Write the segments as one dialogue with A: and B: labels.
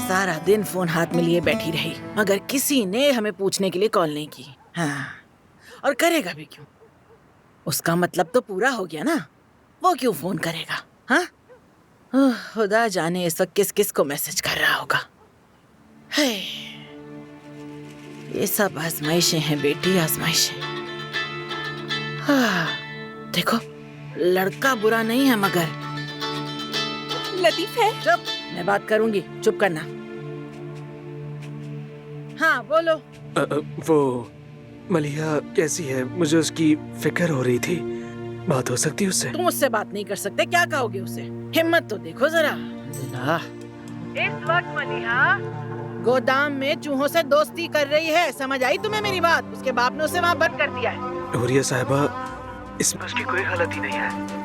A: सारा दिन फोन हाथ में लिए बैठी रही, मगर किसी ने हमें पूछने के लिए कॉल नहीं की। हाँ, और करेगा भी क्यों? उसका मतलब तो पूरा हो गया ना, वो क्यों फोन करेगा? हाँ, खुदा जाने इस वक्त किस किस को मैसेज कर रहा होगा। है, ये सब आजमाइशें हैं बेटी, आजमाइशें। हाँ, देखो लड़का बुरा नहीं है मगर
B: लतीफ है।
A: चुप, मैं बात करूंगी, चुप करना। हाँ बोलो।
C: वो मलिहा कैसी है? मुझे उसकी फिक्र हो रही थी, बात हो सकती है उससे?
A: तुम उससे बात नहीं कर सकते, क्या कहोगे उसे? हिम्मत तो देखो जरा। इस वक्त मलिहा गोदाम में चूहों से दोस्ती कर रही है, समझ आई तुम्हें मेरी बात? उसके बाप ने उसे वहाँ बंद कर दिया है।
C: हुरिया साहिबा, इसमें उसकी कोई गलती नहीं है।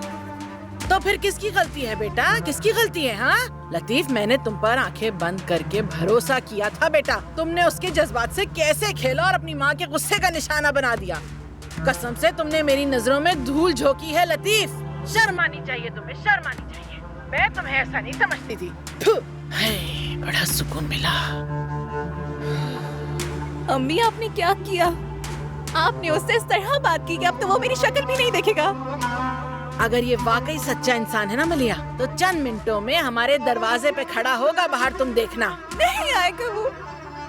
A: तो फिर किसकी गलती है बेटा, किसकी गलती है? हाँ लतीफ, मैंने तुम पर आंखें बंद करके भरोसा किया था बेटा। तुमने उसके जज्बात से कैसे खेला और अपनी माँ के गुस्से का निशाना बना दिया। कसम से तुमने मेरी नजरों में धूल झोंकी है लतीफ। शर्म आनी चाहिए तुम्हें, शर्म आनी चाहिए। मैं तुम्हें ऐसा नहीं समझती थी। बड़ा सुकून मिला।
B: अम्मी आपने क्या किया? आपने उससे इस तरह बात की कि अब तो वो मेरी शक्ल भी नहीं देखेगा।
A: अगर ये वाकई सच्चा इंसान है ना मलिया, तो चंद मिनटों में हमारे दरवाजे पे खड़ा होगा बाहर, तुम देखना।
B: नहीं आएगा वो।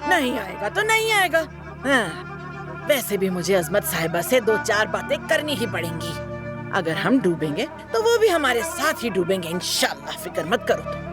A: नहीं आएगा तो नहीं आएगा। हाँ, वैसे भी मुझे अजमत साहिबा से 2-4 बातें करनी ही पड़ेंगी। अगर हम डूबेंगे तो वो भी हमारे साथ ही डूबेंगे इंशाल्लाह, फिक्र मत करो तुम।